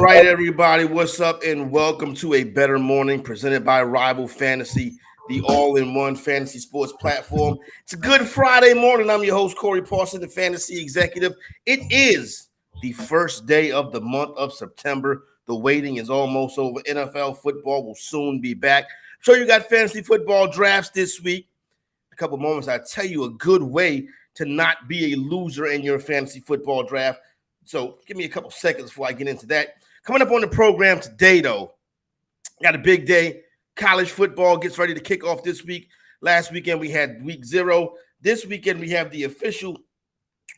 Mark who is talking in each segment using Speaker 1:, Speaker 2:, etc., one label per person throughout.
Speaker 1: right, everybody, what's up, and welcome to A Bettor Morning presented by Rival Fantasy, the all-in-one fantasy sports platform. It's a good Friday morning. I'm your host, Corey Parson, the fantasy executive. It is the first day of the month of September. The waiting is almost over. NFL football will soon be back. I'm sure you got fantasy football drafts this week. In a couple moments, I'll tell you a good way to not be a loser in your fantasy football draft. So give me a couple seconds before I get into that. Coming up on the program today, though, got a big day. College football gets ready to kick off this week. Last weekend, we had week 0. This weekend, we have the official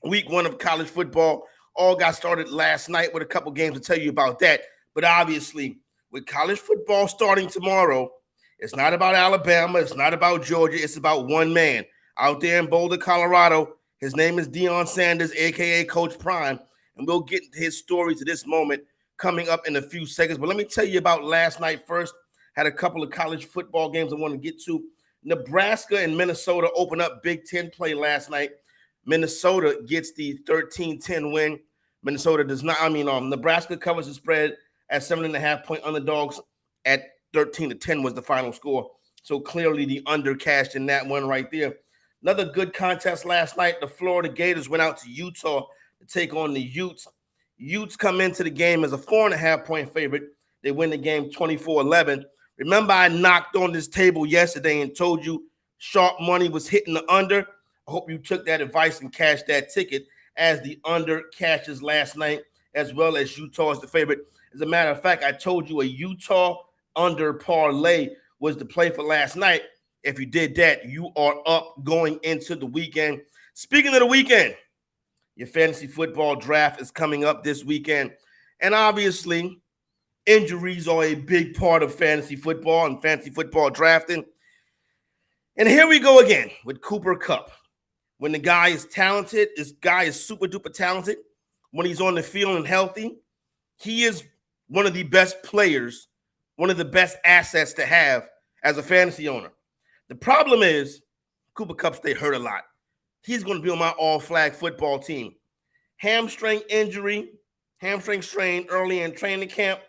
Speaker 1: week 1 of college football. All got started last night with a couple games to tell you about that. But obviously, with college football starting tomorrow, it's not about Alabama. It's not about Georgia. It's about one man out there in Boulder, Colorado. His name is Deion Sanders, a.k.a. Coach Prime. And we'll get into his story to this moment coming up in a few seconds. But let me tell you about last night first. Had a couple of college football games I want to get to. Nebraska and Minnesota opened up Big Ten play last night. Minnesota gets the 13-10 win. Nebraska covers the spread at 7.5-point underdogs at 13-10 was the final score. So clearly the under cashed in that one right there. Another good contest last night. The Florida Gators went out to Utah to take on the Utes. Utes come into the game as a 4.5-point favorite. They win the game 24-11. Remember, I knocked on this table yesterday and told you sharp money was hitting the under. I hope you took that advice and cashed that ticket as the under cashes last night, as well as Utah is the favorite. As a matter of fact, I told you a Utah under parlay was the play for last night. If you did that, you are up going into the weekend. Speaking of the weekend, your fantasy football draft is coming up this weekend. And obviously, injuries are a big part of fantasy football and fantasy football drafting. And here we go again with Cooper Kupp. When the guy is talented, this guy is super duper talented. When he's on the field and healthy, he is one of the best players, one of the best assets to have as a fantasy owner. The problem is Cooper Kupp stay hurt a lot. He's going to be on my all-flag football team. Hamstring strain early in training camp.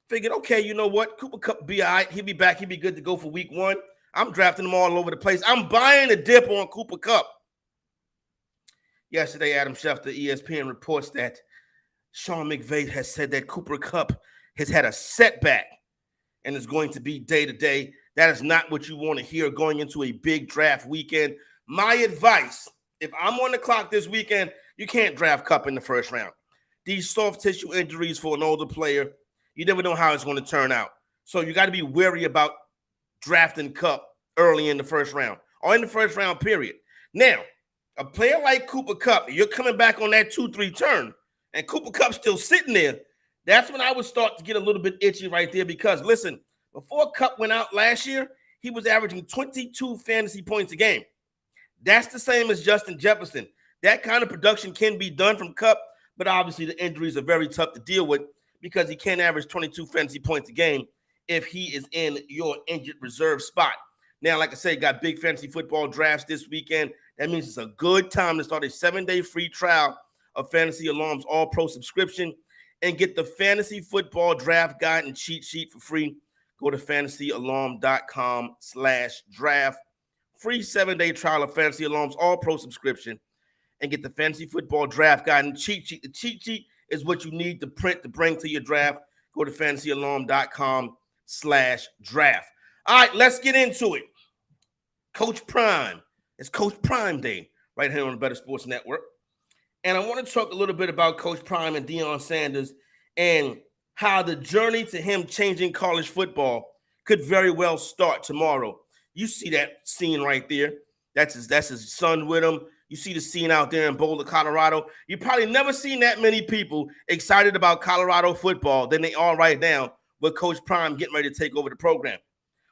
Speaker 1: Figured, okay, you know what? Cooper Kupp be all right. He'll be back. He'll be good to go for week 1. I'm drafting him all over the place. I'm buying a dip on Cooper Kupp. Yesterday, Adam Schefter, ESPN, reports that Sean McVay has said that Cooper Kupp has had a setback and is going to be day-to-day. That is not what you want to hear going into a big draft weekend. My advice, if I'm on the clock this weekend, you can't draft Kupp in the first round. These soft tissue injuries for an older player, you never know how it's going to turn out. So you got to be wary about drafting Kupp early in the first round or in the first round period. Now, a player like Cooper Kupp, you're coming back on that 2-3 turn, and Cooper Kupp's still sitting there. That's when I would start to get a little bit itchy right there because, listen, before Kupp went out last year, he was averaging 22 fantasy points a game. That's the same as Justin Jefferson. That kind of production can be done from Kupp, but obviously the injuries are very tough to deal with because he can't average 22 fantasy points a game if he is in your injured reserve spot. Now, like I said, got big fantasy football drafts this weekend. That means it's a good time to start a 7-day free trial of Fantasy Alarm's All-Pro subscription and get the fantasy football draft guide and cheat sheet for free. Go to fantasyalarm.com/draft. Free 7-day trial of Fantasy Alarm's All-Pro subscription and get the fantasy football draft guide and cheat sheet. The cheat sheet is what you need to print to bring to your draft. Go to fantasyalarm.com/draft. All right, let's get into it. Coach Prime. It's Coach Prime Day right here on the Better Sports Network. And I want to talk a little bit about Coach Prime and Deion Sanders and how the journey to him changing college football could very well start tomorrow. You see that scene right there. That's his son with him. You see the scene out there in Boulder, Colorado. You probably never seen that many people excited about Colorado football than they are right now with Coach Prime getting ready to take over the program.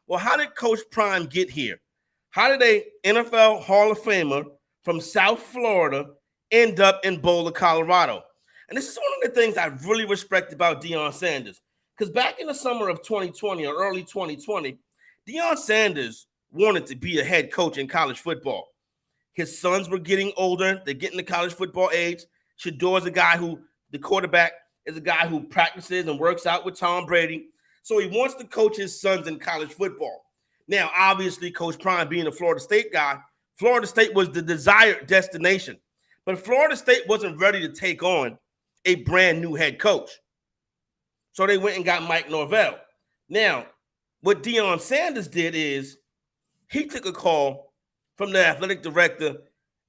Speaker 1: Well, how did Coach Prime get here? How did a NFL Hall of Famer from South Florida end up in Boulder, Colorado? And this is one of the things I really respect about Deion Sanders. Because back in the summer of 2020 or early 2020, Deion Sanders wanted to be a head coach in college football. His sons were getting older. They're getting to college football age. Shador's a guy who, the quarterback, is a guy who practices and works out with Tom Brady. So he wants to coach his sons in college football. Now, obviously, Coach Prime being a Florida State guy, Florida State was the desired destination. But Florida State wasn't ready to take on a brand new head coach. So they went and got Mike Norvell. Now, what Deion Sanders did is he took a call from the athletic director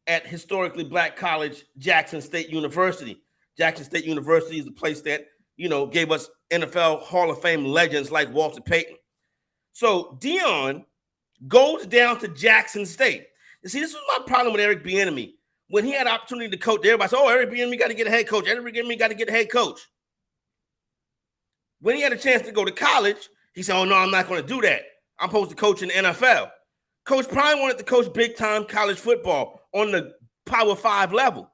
Speaker 1: at historically black college, Jackson State University. Jackson State University is the place that, gave us NFL Hall of Fame legends like Walter Payton. So Deion goes down to Jackson State. You see, this was my problem with Eric Bieniemy. When he had the opportunity to coach, everybody said, Eric Bieniemy got to get a head coach. Eric Bieniemy got to get a head coach. When he had a chance to go to college, he said, no, I'm not going to do that. I'm supposed to coach in the NFL. Coach Prime wanted to coach big-time college football on the Power 5 level.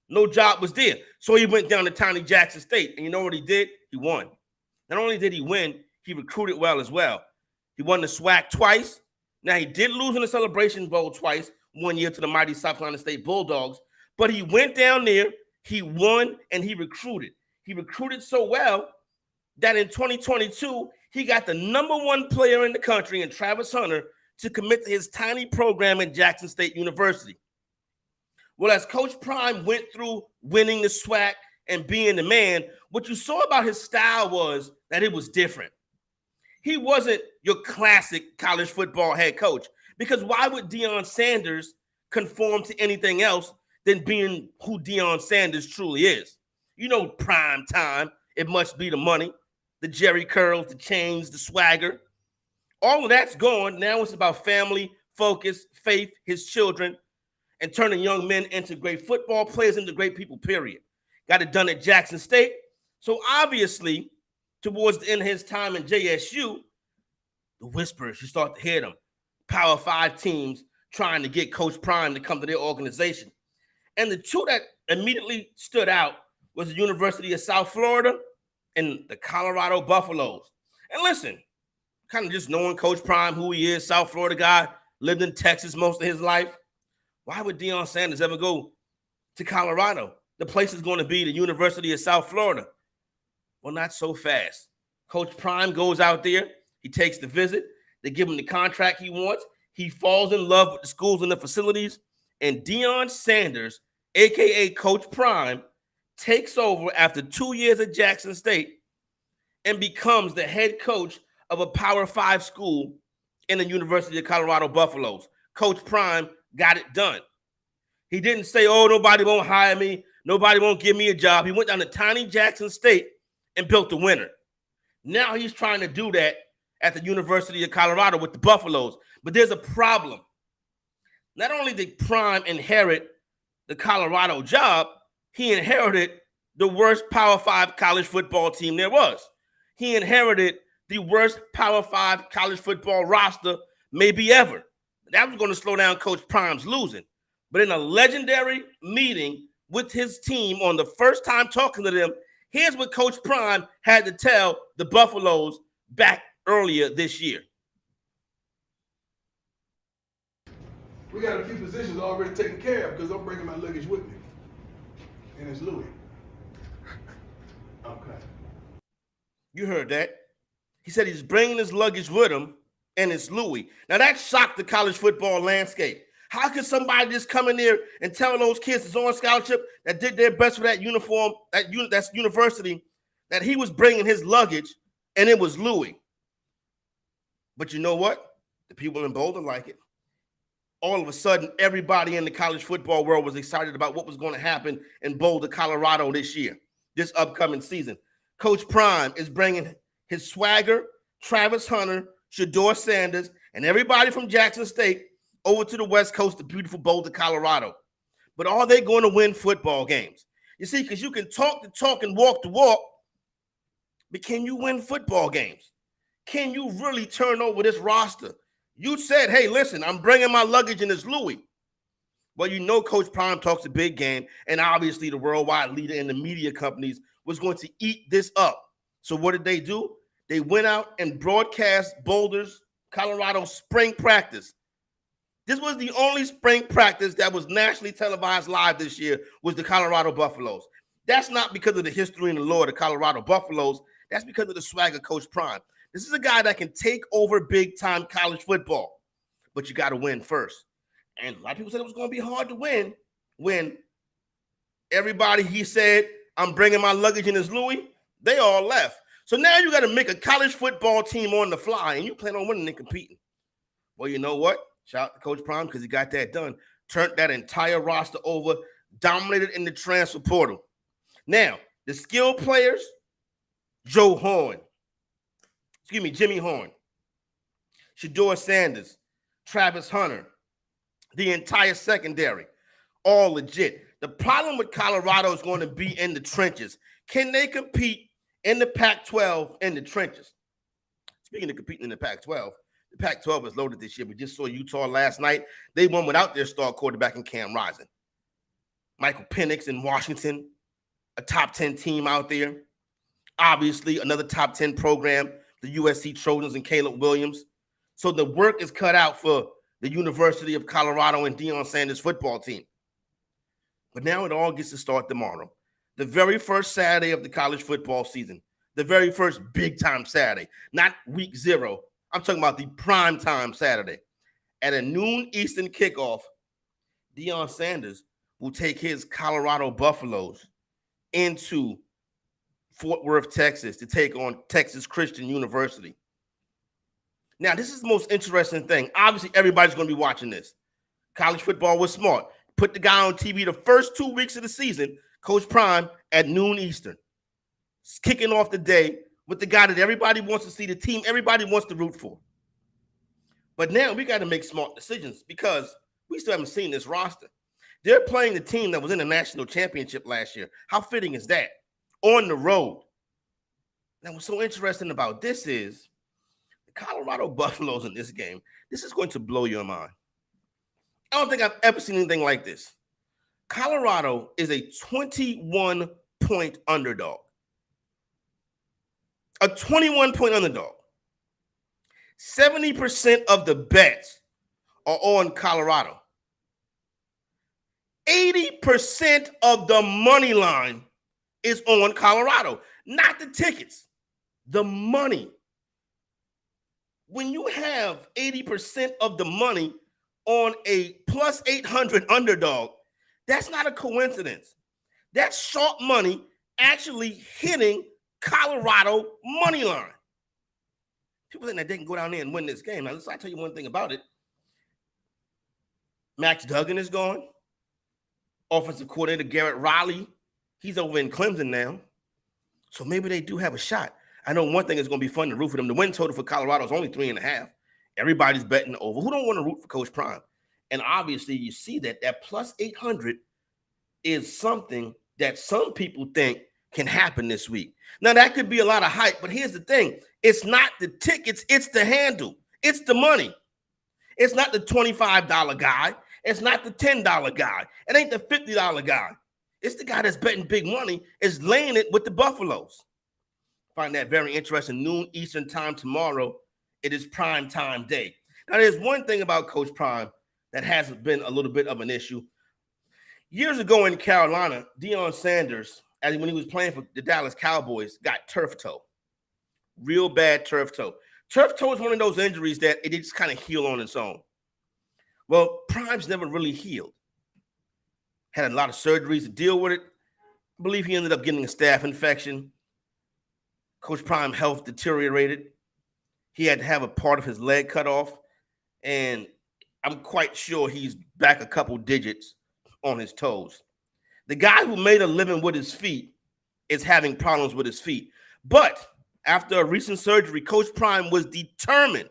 Speaker 1: No job was there. So he went down to tiny Jackson State. And you know what he did? He won. Not only did he win, he recruited well as well. He won the SWAC twice. Now, he did lose in the Celebration Bowl twice, 1 year to the mighty South Carolina State Bulldogs. But he went down there, he won, and he recruited. He recruited so well that in 2022, he got the #1 player in the country in Travis Hunter to commit to his tiny program at Jackson State University. Well, as Coach Prime went through winning the SWAC and being the man, what you saw about his style was that it was different. He wasn't your classic college football head coach, because why would Deion Sanders conform to anything else than being who Deion Sanders truly is? Prime time, it must be the money, the Jerry curls, the chains, the swagger. All of that's gone. Now it's about family, focus, faith, his children, and turning young men into great football players, into great people, period. Got it done at Jackson State. So obviously, towards the end of his time in JSU, the whispers, you start to hear them. Power 5 teams trying to get Coach Prime to come to their organization. And the two that immediately stood out was the University of South Florida and the Colorado Buffaloes. And listen, kind of just knowing Coach Prime, who he is, South Florida guy, lived in Texas most of his life. Why would Deion Sanders ever go to Colorado? The place is going to be the University of South Florida. Well, not so fast. Coach Prime goes out there. He takes the visit. They give him the contract he wants. He falls in love with the schools and the facilities. And Deion Sanders, a.k.a. Coach Prime, takes over after 2 years at Jackson State and becomes the head coach of a Power 5 school in the University of Colorado Buffaloes. Coach Prime got it done. He didn't say, nobody won't hire me. Nobody won't give me a job. He went down to tiny Jackson State and built the winner. Now he's trying to do that at the University of Colorado with the Buffaloes. But there's a problem. Not only did Prime inherit the Colorado job, he inherited the worst Power 5 college football team there was. He inherited the worst Power 5 college football roster maybe ever. That was going to slow down Coach Prime's losing. But in a legendary meeting with his team on the first time talking to them, here's what Coach Prime had to tell the Buffaloes back earlier this year.
Speaker 2: We got a few positions already taken care of because I'm bringing my luggage with me. And it's Louis. Okay.
Speaker 1: You heard that. He said he's bringing his luggage with him, and it's Louis. Now, that shocked the college football landscape. How could somebody just come in there and tell those kids that's on scholarship that did their best for that uniform, that's university, that he was bringing his luggage, and it was Louis? But you know what? The people in Boulder like it. All of a sudden, everybody in the college football world was excited about what was going to happen in Boulder, Colorado this year, this upcoming season. Coach Prime is bringing his swagger, Travis Hunter, Shedeur Sanders, and everybody from Jackson State over to the West Coast, the beautiful Boulder, Colorado. But are they going to win football games? You see, because you can talk the talk and walk the walk, but can you win football games? Can you really turn over this roster? You said, hey, listen, I'm bringing my luggage in this Louis. Well, you know Coach Prime talks a big game, and obviously the worldwide leader in the media companies was going to eat this up. So what did they do? They went out and broadcast Boulder's Colorado spring practice. This was the only spring practice that was nationally televised live this year, was the Colorado Buffaloes. That's not because of the history and the lore of the Colorado Buffaloes. That's because of the swag of Coach Prime. This is a guy that can take over big-time college football, but you got to win first. And a lot of people said it was going to be hard to win when everybody, he said, I'm bringing my luggage in his Louis, they all left. So now you got to make a college football team on the fly, and you plan on winning and competing. Well, you know what? Shout out to Coach Prime because he got that done. Turned that entire roster over, dominated in the transfer portal. Now, the skilled players, Jimmy Horn, Deion Sanders, Travis Hunter, the entire secondary, all legit. The problem with Colorado is going to be in the trenches. Can they compete in the Pac-12 in the trenches? Speaking of competing in the Pac-12, the Pac-12 is loaded this year. We just saw Utah last night. They won without their star quarterback in Cam Rising. Michael Penix in Washington, a top 10 team out there. Obviously, another top 10 program, the USC Trojans and Caleb Williams. So the work is cut out for the University of Colorado and Deion Sanders football team. But now it all gets to start tomorrow. The very first Saturday of the college football season. The very first big-time Saturday. Not week 0. I'm talking about the prime time Saturday. At a noon Eastern kickoff, Deion Sanders will take his Colorado Buffaloes into Fort Worth, Texas, to take on Texas Christian University. Now, this is the most interesting thing. Obviously, everybody's going to be watching this. College football was smart. Put the guy on TV the first 2 weeks of the season, Coach Prime, at noon Eastern. It's kicking off the day with the guy that everybody wants to see, the team everybody wants to root for. But now we got to make smart decisions because we still haven't seen this roster. They're playing the team that was in the national championship last year. How fitting is that? On the road. Now, what's so interesting about this is the Colorado Buffaloes in this game. This is going to blow your mind. I don't think I've ever seen anything like this. Colorado is a 21-point underdog. A 21-point underdog. 70% of the bets are on Colorado. 80% of the money line is on Colorado. Not the tickets, the money. When you have 80% of the money on a plus 800 underdog, that's not a coincidence. That's sharp money actually hitting Colorado money line. People think that they can go down there and win this game. Now, listen, I'll tell you one thing about it. Max Duggan is gone. Offensive coordinator Garrett Riley, he's over in Clemson now. So maybe they do have a shot. I know one thing is going to be fun to root for them. The win total for Colorado is only 3.5. Everybody's betting over. Who don't want to root for Coach Prime? And obviously, you see that plus 800 is something that some people think can happen this week. Now, that could be a lot of hype, but here's the thing. It's not the tickets. It's the handle. It's the money. It's not the $25 guy. It's not the $10 guy. It ain't the $50 guy. It's the guy that's betting big money, is laying it with the Buffaloes. Find that very interesting. Noon Eastern time tomorrow. It is prime time day. Now, there's one thing about Coach Prime that has been a little bit of an issue. Years ago in Carolina, Deion Sanders, when he was playing for the Dallas Cowboys, got turf toe. Real bad turf toe. Turf toe is one of those injuries that it just kind of heal on its own. Well, Prime's never really healed. Had a lot of surgeries to deal with it. I believe he ended up getting a staph infection. Coach Prime health deteriorated. He had to have a part of his leg cut off. And I'm quite sure he's back a couple digits on his toes. The guy who made a living with his feet is having problems with his feet. But after a recent surgery, Coach Prime was determined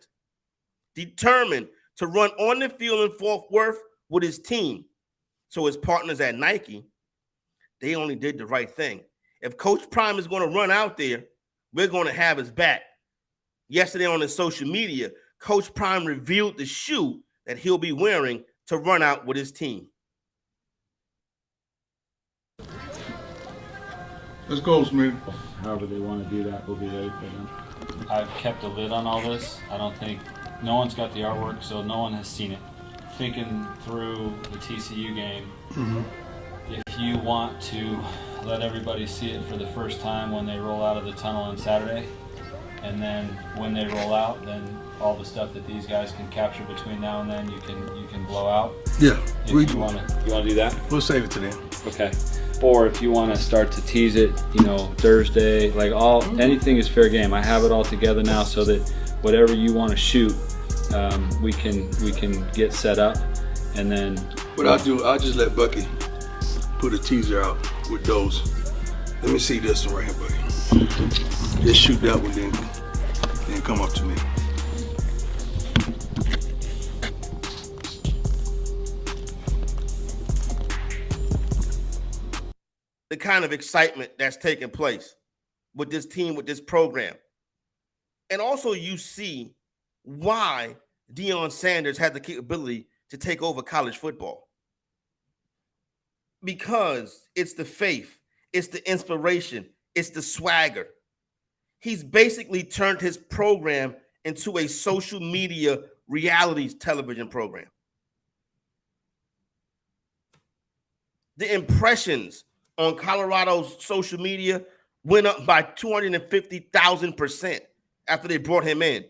Speaker 1: to run on the field in Fort Worth with his team. So his partners at Nike, they only did the right thing. If Coach Prime is going to run out there, we're going to have his back. Yesterday on his social media, Coach Prime revealed the shoe that he'll be wearing to run out with his team.
Speaker 2: Let's go, Smith.
Speaker 3: However they want to do that, we'll be ready for them.
Speaker 4: I've kept a lid on all this. I don't think no one's got the artwork, so no one has seen it. Thinking through the TCU game, if you want to let everybody see it for the first time when they roll out of the tunnel on Saturday. And then when they roll out, then all the stuff that these guys can capture between now and then, you can blow out.
Speaker 2: Yeah,
Speaker 4: If you want to do that?
Speaker 2: We'll save it to them.
Speaker 4: Okay. Or if you want to start to tease it, Thursday, like anything is fair game. I have it all together now so that whatever you want to shoot, we can get set up, and then.
Speaker 2: What I'll do, I'll just let Bucky put a teaser out with those. Let me see this one right here, Bucky. Just shoot that one, then come up to me.
Speaker 1: The kind of excitement that's taking place with this team, with this program. And also you see why Deion Sanders had the capability to take over college football. Because it's the faith, it's the inspiration, it's the swagger. He's basically turned his program into a social media reality television program. The impressions on Colorado's social media went up by 250,000% after they brought him in.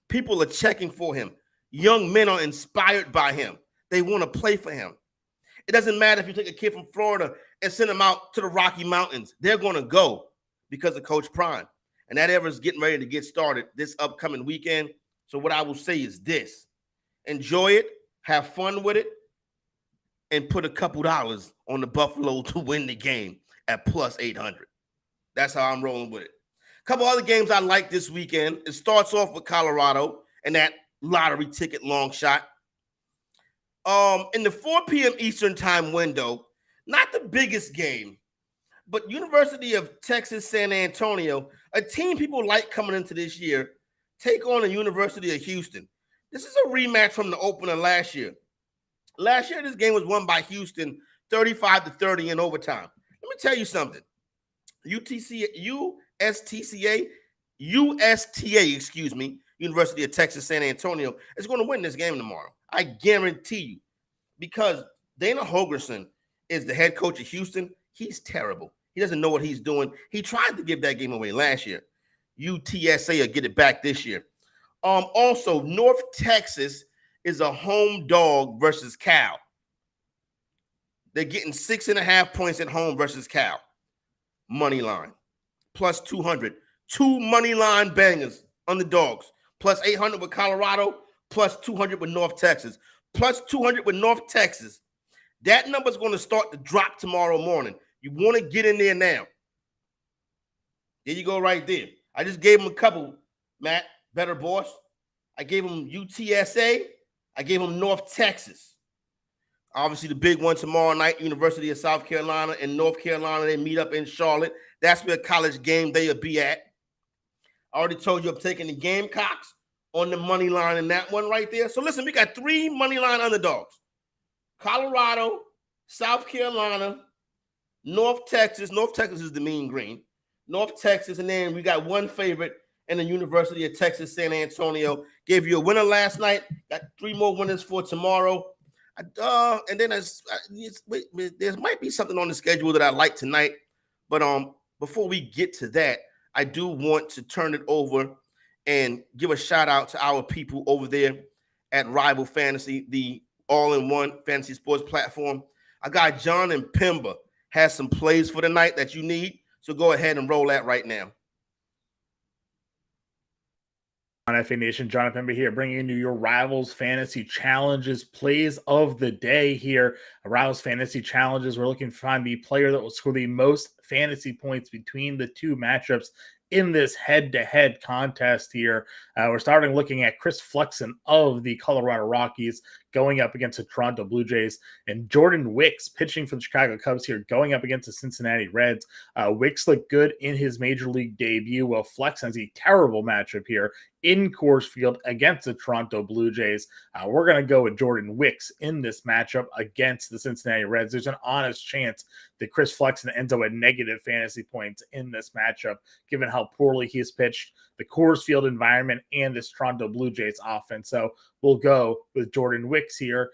Speaker 1: People are checking for him. Young men are inspired by him. They want to play for him. It doesn't matter if you take a kid from Florida and send him out to the Rocky Mountains. They're going to go because of Coach Prime. And that era is getting ready to get started this upcoming weekend. So what I will say is this: enjoy it, have fun with it, and put a couple dollars on the Buffalo to win the game at plus 800. That's how I'm rolling with it. A couple other games I like this weekend. It starts off with Colorado and that lottery ticket long shot. In the 4 p.m. Eastern time window, not the biggest game, but University of Texas San Antonio, a team people like coming into this year, take on the University of Houston. This is a rematch from the opener last year. Last year, this game was won by Houston 35-30 in overtime. Let me tell you something. USTA, University of Texas San Antonio is going to win this game tomorrow. I guarantee you, because Dana Holgorsen is the head coach of Houston. He's terrible. He doesn't know what he's doing. He tried to give that game away last year. UTSA will get it back this year. Also, North Texas is a home dog versus Cal. They're getting 6.5 points at home versus Cal. Money line. Plus 200. 2 money line bangers on the dogs. Plus 800 with Colorado. Plus 200 with North Texas. Plus 200 with North Texas. That number's going to start to drop tomorrow morning. You want to get in there now. There you go right there. I just gave him a couple, Matt, better boss. I gave him UTSA. I gave him North Texas. Obviously, the big one tomorrow night, University of South Carolina and North Carolina, they meet up in Charlotte. That's where college game day will be at. I already told you I'm taking the Gamecocks on the money line in that one right there. So listen, we got 3 money line underdogs. Colorado, South Carolina, North Texas. North Texas is the mean green. North Texas, and then we got one favorite in the University of Texas San Antonio. Gave you a winner last night. Got 3 more winners for tomorrow. And then there might be something on the schedule that I like tonight. But before we get to that, I do want to turn it over and give a shout out to our people over there at Rival Fantasy, the all-in-one fantasy sports platform. Our guy Jon Impemba has some plays for the night that you need. So go ahead and roll that right now.
Speaker 5: On FA Nation, Jon Impemba here, bringing you your Rivals Fantasy Challenges plays of the day here. Rivals Fantasy Challenges, we're looking to find the player that will score the most fantasy points between the 2 matchups in this head-to-head contest here. We're starting looking at Chris Flexen of the Colorado Rockies going up against the Toronto Blue Jays, and Jordan Wicks pitching for the Chicago Cubs here going up against the Cincinnati Reds. Wicks looked good in his major league debut, while Flexen has a terrible matchup here in Coors Field against the Toronto Blue Jays. We're going to go with Jordan Wicks in this matchup against the Cincinnati Reds. There's an honest chance that Chris Flexen ends up with negative fantasy points in this matchup, given how poorly he's pitched, the Coors Field environment, and this Toronto Blue Jays offense. So we'll go with Jordan Wicks here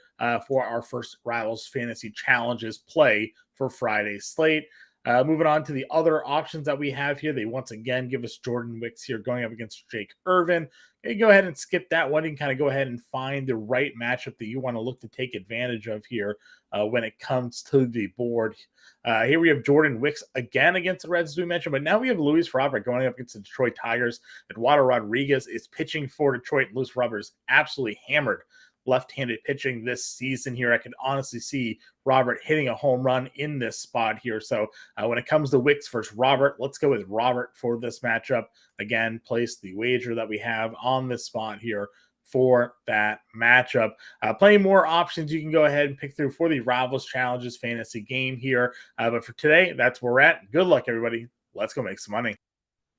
Speaker 5: for our first Rivals Fantasy Challenges play for Friday's slate. Moving on to the other options that we have here, they once again give us Jordan Wicks here going up against Jake Irvin. Okay, go ahead and skip that one and kind of go ahead and find the right matchup that you want to look to take advantage of here when it comes to the board. Here we have Jordan Wicks again against the Reds, as we mentioned, but now we have Luis Robert going up against the Detroit Tigers. Eduardo Rodriguez is pitching for Detroit. Luis Robert is absolutely hammered left-handed pitching this season here. I can honestly see Robert hitting a home run in this spot here. So when it comes to Wicks versus Robert, let's go with Robert for this matchup. Again, place the wager that we have on this spot here for that matchup. Plenty more options you can go ahead and pick through for the Rivals Challenges fantasy game here. But for today, that's where we're at. Good luck, everybody. Let's go make some money.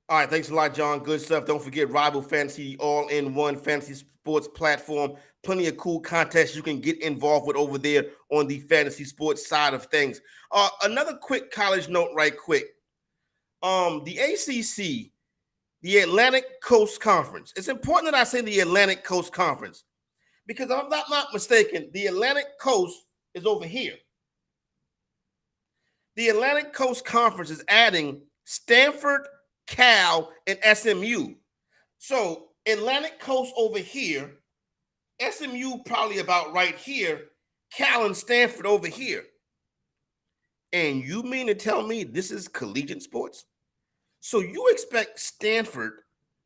Speaker 1: All right, thanks a lot, John. Good stuff. Don't forget Rival Fantasy, all-in-one fantasy sports platform. Plenty of cool contests you can get involved with over there on the fantasy sports side of things. Another quick college note right quick. The ACC, the Atlantic Coast Conference. It's important that I say the Atlantic Coast Conference because if I'm not mistaken, the Atlantic Coast is over here. The Atlantic Coast Conference is adding Stanford, Cal, and SMU. So Atlantic Coast over here, SMU probably about right here, Cal and Stanford over here. And you mean to tell me this is collegiate sports? So you expect Stanford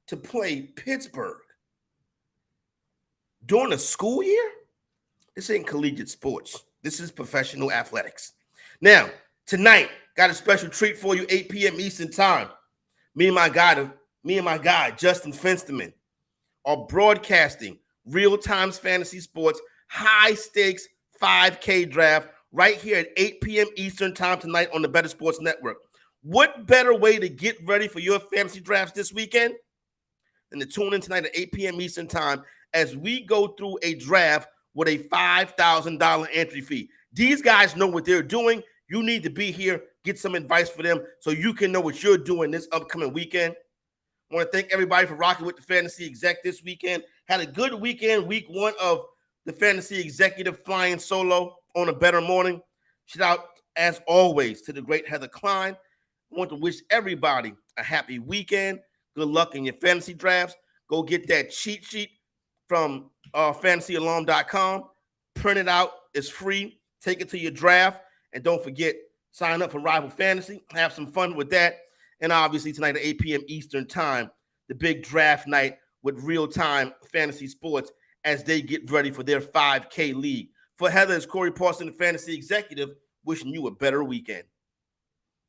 Speaker 1: to play Pittsburgh during the school year? This ain't collegiate sports. This is professional athletics. Now, tonight, got a special treat for you, 8 p.m. Eastern time. Me and my guy, Justin Fensterman, are broadcasting real-time fantasy sports, high-stakes 5K draft right here at 8 p.m. Eastern time tonight on the Better Sports Network. What better way to get ready for your fantasy drafts this weekend than to tune in tonight at 8 p.m. Eastern time as we go through a draft with a $5,000 entry fee. These guys know what they're doing. You need to be here, get some advice for them so you can know what you're doing this upcoming weekend. I want to thank everybody for rocking with the Fantasy Exec this weekend. Had a good weekend, week one of the Fantasy Executive flying solo on A Bettor Morning. Shout out, as always, to the great Heather Klein. I want to wish everybody a happy weekend. Good luck in your fantasy drafts. Go get that cheat sheet from fantasyalarm.com. Print it out. It's free. Take it to your draft. And don't forget, sign up for Rival Fantasy. Have some fun with that. And obviously tonight at 8 p.m. Eastern time, the big draft night with real-time fantasy sports as they get ready for their 5K league. For Heather, it's Corey Parson, the Fantasy Executive, wishing you a better weekend.